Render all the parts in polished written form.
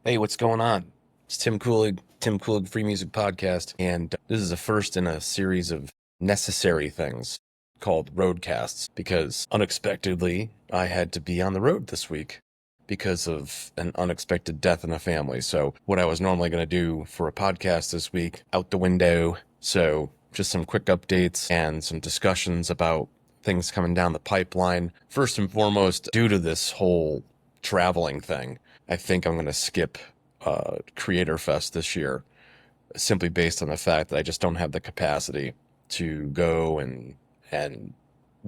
Hey, what's going on? It's Tim Kulig Free Music Podcast, and this is the first in a series of necessary things called RoadCasts because unexpectedly I had to be on the road this week because of an unexpected death in the family. So, what I was normally going to do for a podcast this week, out the window. So, just some quick updates and some discussions about things coming down the pipeline. First and foremost, due to this whole traveling thing, I think I'm going to skip Creator Fest this year, simply based on the fact that I just don't have the capacity to go and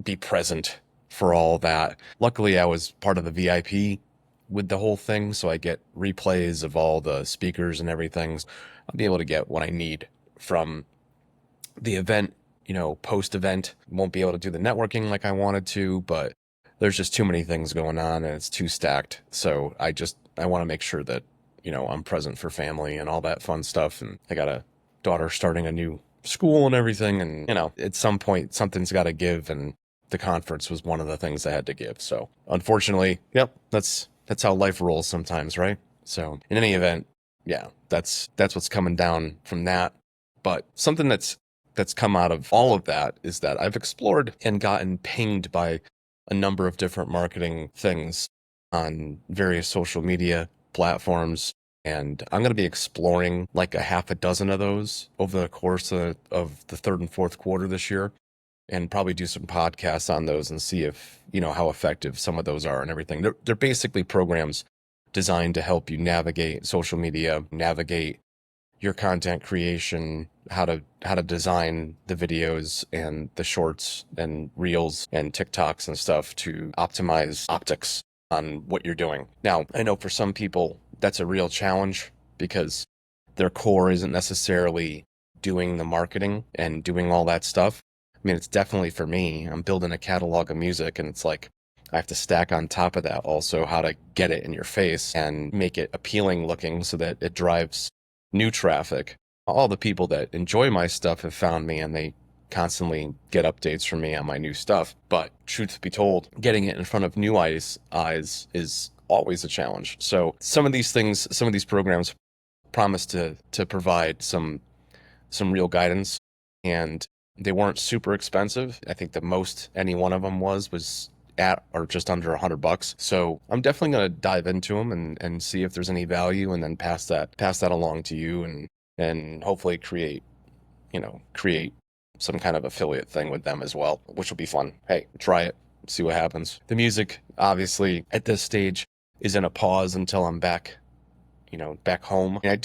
be present for all that. Luckily, I was part of the VIP with the whole thing, so I get replays of all the speakers and everything. So I'll be able to get what I need from the event. Post event, won't be able to do the networking like I wanted to, but there's just too many things going on and it's too stacked. So I want to make sure that, I'm present for family and all that fun stuff. And I got a daughter starting a new school and everything. And, at some point something's got to give. And the conference was one of the things I had to give. So unfortunately, yep, that's how life rolls sometimes, right? So in any event, yeah, that's what's coming down from that. But something that's come out of all of that is that I've explored and gotten pinged by a number of different marketing things on various social media platforms. And I'm going to be exploring like a half a dozen of those over the course of the third and fourth quarter this year, and probably do some podcasts on those and see if, how effective some of those are and everything. They're basically programs designed to help you navigate social media, navigate your content creation, how to design the videos and the shorts and reels and TikToks and stuff to optimize optics on what you're doing. Now, I know for some people that's a real challenge because their core isn't necessarily doing the marketing and doing all that stuff. I mean, it's definitely for me. I'm building a catalog of music, and it's like I have to stack on top of that also how to get it in your face and make it appealing looking so that it drives new traffic. All the people that enjoy my stuff have found me, and they constantly get updates from me on my new stuff. But truth be told, getting it in front of new eyes is always a challenge. So some of these things, some of these programs promise to provide some real guidance, and they weren't super expensive. I think the most any one of them was at or just under $100. So I'm definitely going to dive into them and see if there's any value, and then pass that along to you, and hopefully create some kind of affiliate thing with them as well, which will be fun. Hey, try it, see what happens. The music, obviously, at this stage is in a pause until I'm back back home. And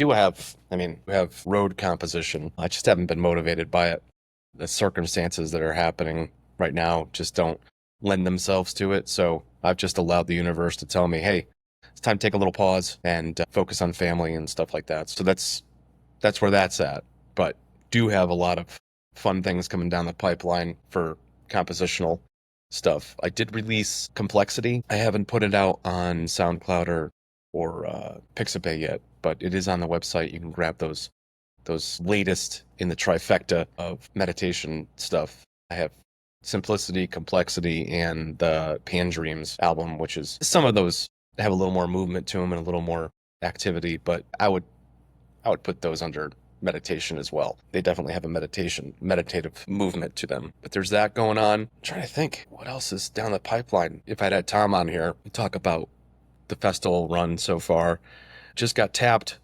we have road composition. I just haven't been motivated by it. The circumstances that are happening right now just don't lend themselves to it. So I've just allowed the universe to tell me, hey, it's time to take a little pause and focus on family and stuff like that. So that's where that's at. But do have a lot of fun things coming down the pipeline for compositional stuff. I did release Complexity. I haven't put it out on SoundCloud or Pixabay yet, but it is on the website. You can grab those latest in the trifecta of meditation stuff. I have Simplicity, Complexity, and the Pan Dreams album, which is some of those have a little more movement to them and a little more activity, but I would put those under meditation as well. They definitely have a meditative movement to them. But there's that going on. I'm trying to think what else is down the pipeline. If I'd had Tom on here, we'd talk about the festival run so far. Just got tapped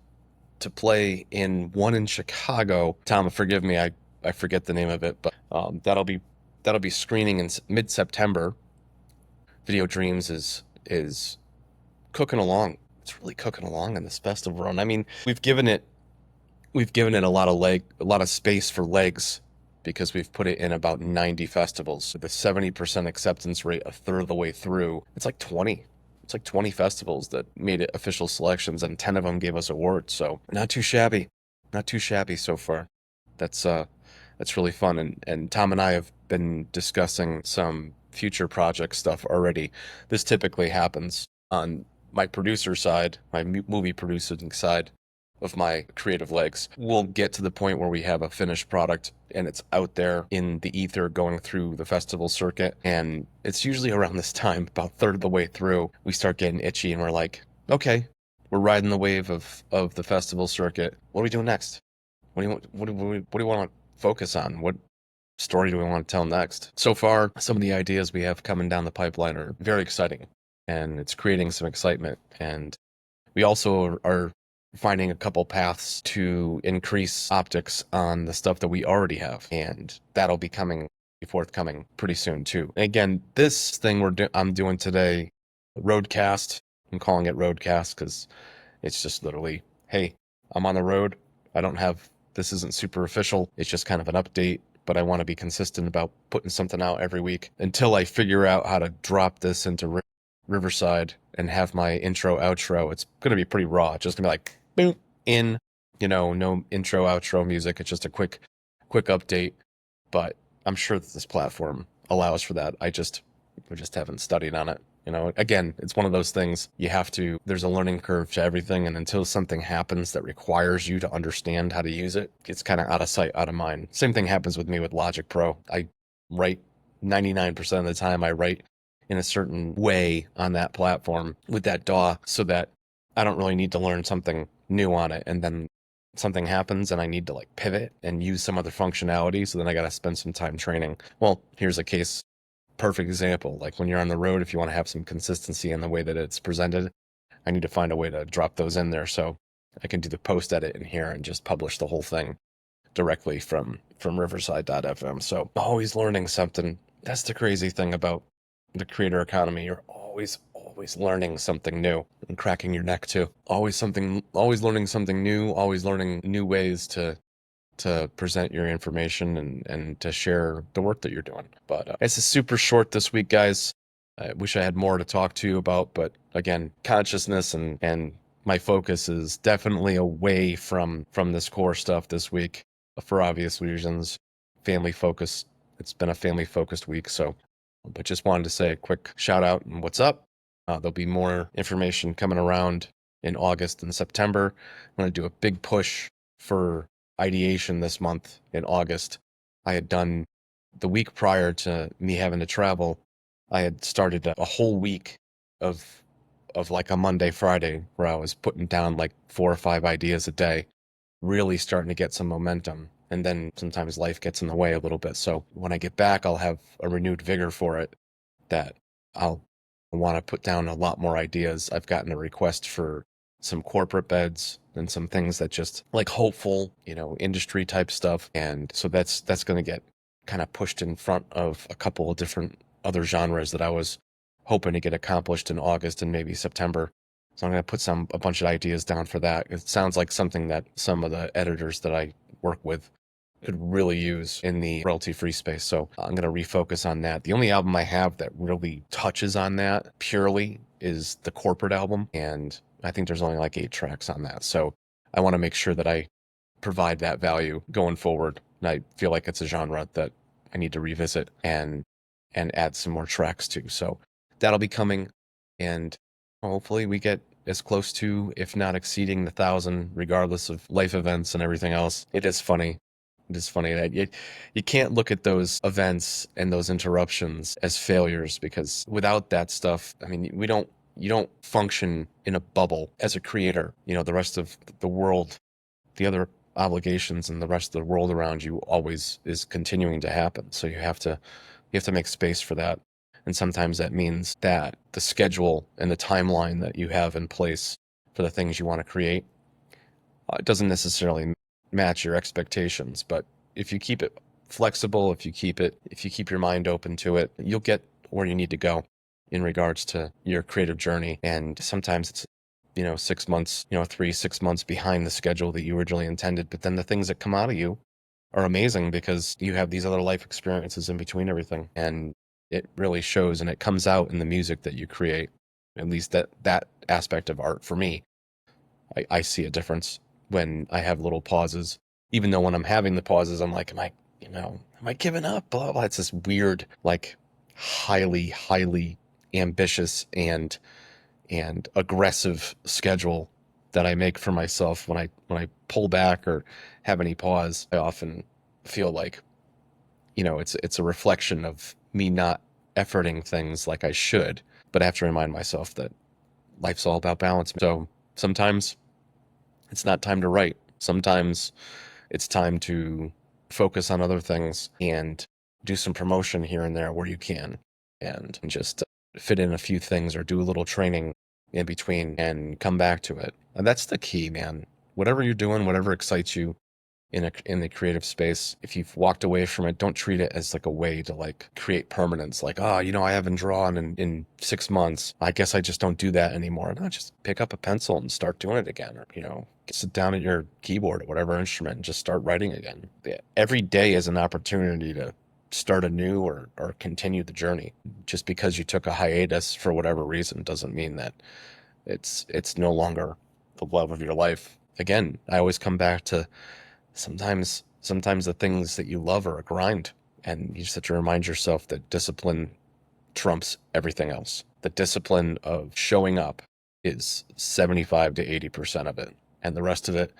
to play in one in Chicago. Tom, forgive me, I forget the name of it, but that'll be screening in mid-September. Video Dreams is cooking along. It's really cooking along in this festival run. I mean, we've given it a lot of space for legs because we've put it in about 90 festivals. With a 70% acceptance rate a third of the way through, it's like 20 festivals that made it official selections, and 10 of them gave us awards. So not too shabby so far. That's really fun. And Tom and I have been discussing some future project stuff already. This typically happens on my producer side, my movie producing side of my creative legs. We'll get to the point where we have a finished product and it's out there in the ether going through the festival circuit. And it's usually around this time, about a third of the way through, we start getting itchy and we're like, okay, we're riding the wave of the festival circuit. What are we doing next? What do we want to focus on? What story do we want to tell next? So far, some of the ideas we have coming down the pipeline are very exciting, and it's creating some excitement. And we also are finding a couple paths to increase optics on the stuff that we already have, and that'll be forthcoming pretty soon too. And again, this thing I'm doing today, RoadCast. I'm calling it RoadCast because it's just literally, hey, I'm on the road. This isn't super official. It's just kind of an update, but I want to be consistent about putting something out every week until I figure out how to drop this into Riverside and have my intro, outro. It's going to be pretty raw. It's just going to be like, boom, no intro, outro music. It's just a quick update, but I'm sure that this platform allows for that. We just haven't studied on it. Again, it's one of those things there's a learning curve to everything. And until something happens that requires you to understand how to use it, it's kind of out of sight, out of mind. Same thing happens with me with Logic Pro. I write 99% of the time, I write in a certain way on that platform with that DAW so that I don't really need to learn something new on it. And then something happens and I need to like pivot and use some other functionality. So then I got to spend some time training. Well, here's a perfect example. Like when you're on the road, if you want to have some consistency in the way that it's presented, I need to find a way to drop those in there so I can do the post edit in here and just publish the whole thing directly from riverside.fm. So always learning something. That's the crazy thing about the creator economy. You're always learning something new and cracking your neck too. Always learning something new, always learning new ways to present your information and to share the work that you're doing. But it's a super short this week, guys. I wish I had more to talk to you about, but again, consciousness and my focus is definitely away from this core stuff this week for obvious reasons. Family focus. It's been a family focused week, but just wanted to say a quick shout out and what's up. There'll be more information coming around in August and September. I'm going to do a big push for ideation this month in August. I had done the week prior to me having to travel. I had started a whole week of like a Monday, Friday, where I was putting down like 4 or 5 ideas a day, really starting to get some momentum. And then sometimes life gets in the way a little bit. So when I get back, I'll have a renewed vigor for it that I'll want to put down a lot more ideas. I've gotten a request for some corporate beds and some things that just like hopeful, industry type stuff. And so that's going to get kind of pushed in front of a couple of different other genres that I was hoping to get accomplished in August and maybe September. So I'm going to put a bunch of ideas down for that. It sounds like something that some of the editors that I work with could really use in the royalty-free space. So I'm going to refocus on that. The only album I have that really touches on that purely is the corporate album. And I think there's only like 8 tracks on that. So I want to make sure that I provide that value going forward. And I feel like it's a genre that I need to revisit and add some more tracks to. So that'll be coming. And hopefully we get as close to, if not exceeding, the 1,000, regardless of life events and everything else. It is funny. It is funny that you can't look at those events and those interruptions as failures, because without that stuff, I mean, you don't function in a bubble as a creator. The rest of the world, the other obligations and the rest of the world around you always is continuing to happen. So you have to make space for that. And sometimes that means that the schedule and the timeline that you have in place for the things you want to create doesn't necessarily match your expectations. But if you keep it flexible, if you keep your mind open to it, you'll get where you need to go in regards to your creative journey. And sometimes it's 6 months, 6 months behind the schedule that you originally intended. But then the things that come out of you are amazing because you have these other life experiences in between everything. And it really shows, and it comes out in the music that you create. At least that aspect of art for me, I see a difference when I have little pauses. Even though when I'm having the pauses, I'm like, am I giving up? Blah, blah. It's this weird, like highly ambitious and aggressive schedule that I make for myself. When I pull back or have any pause, I often feel like, it's a reflection of me not efforting things like I should. But I have to remind myself that life's all about balance. So Sometimes it's not time to write. Sometimes it's time to focus on other things and do some promotion here and there where you can, and just fit in a few things or do a little training in between and come back to it. And that's the key, man. Whatever you're doing, whatever excites you in the creative space, if you've walked away from it, don't treat it as like a way to like create permanence. Like, oh, I haven't drawn in 6 months. I guess I just don't do that anymore. No, just pick up a pencil and start doing it again. Or, sit down at your keyboard or whatever instrument and just start writing again. Every day is an opportunity to start anew or continue the journey. Just because you took a hiatus for whatever reason doesn't mean that it's no longer the love of your life. Again, I always come back to sometimes the things that you love are a grind, and you just have to remind yourself that discipline trumps everything else. The discipline of showing up is 75 to 80% of it, and the rest of it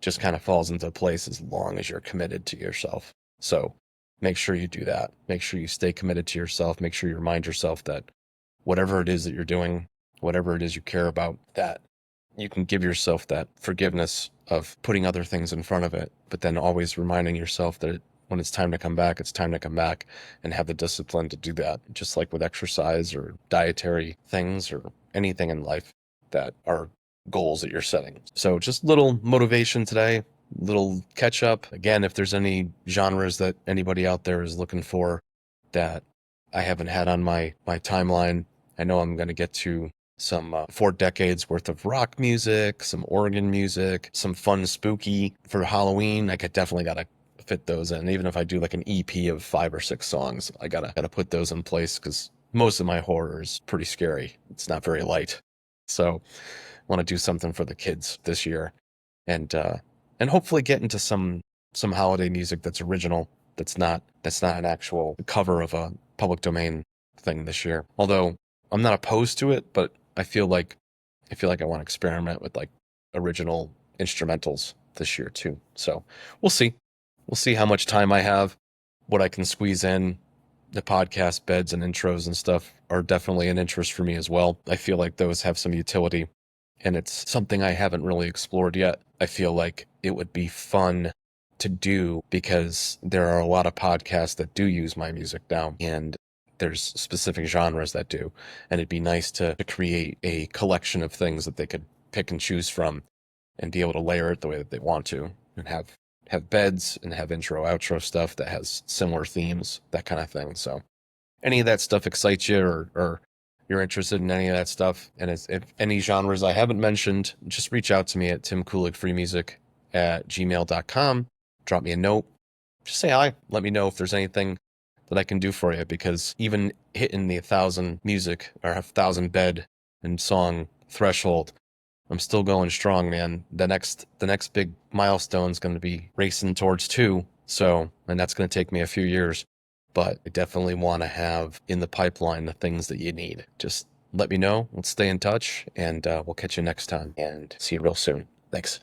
just kind of falls into place as long as you're committed to yourself. So make sure you do that. Make sure you stay committed to yourself. Make sure you remind yourself that whatever it is that you're doing, whatever it is you care about, that you can give yourself that forgiveness of putting other things in front of it, but then always reminding yourself that when it's time to come back, it's time to come back, and have the discipline to do that. Just like with exercise or dietary things or anything in life that are goals that you're setting. So just little motivation today, little catch up. Again, if there's any genres that anybody out there is looking for that I haven't had on my timeline, I know I'm going to get to some 4 decades worth of rock music, some organ music, some fun spooky for Halloween. I could definitely gotta fit those in. Even if I do like an EP of 5 or 6 songs, I gotta put those in place because most of my horror is pretty scary. It's not very light. So I want to do something for the kids this year, and hopefully get into some holiday music that's original. That's not an actual cover of a public domain thing this year. Although I'm not opposed to it, but I feel like I want to experiment with like original instrumentals this year too. So we'll see. We'll see how much time I have, what I can squeeze in. The podcast beds and intros and stuff are definitely an interest for me as well. I feel like those have some utility, and it's something I haven't really explored yet. I feel like it would be fun to do because there are a lot of podcasts that do use my music now, and there's specific genres that do, and it'd be nice to create a collection of things that they could pick and choose from and be able to layer it the way that they want to, and have beds and have intro outro stuff that has similar themes, that kind of thing. So any of that stuff excites you, or you're interested in any of that stuff, and if any genres I haven't mentioned, just reach out to me at timkuligfreemusic@gmail.com. Drop me a note. Just say hi. Let me know if there's anything that I can do for you, because even hitting the 1,000 music or 1,000 bed and song threshold, I'm still going strong, man. The next big milestone is going to be racing towards 2. So, and that's going to take me a few years, but I definitely want to have in the pipeline the things that you need. Just let me know. Let's stay in touch, and we'll catch you next time, and see you real soon. Thanks.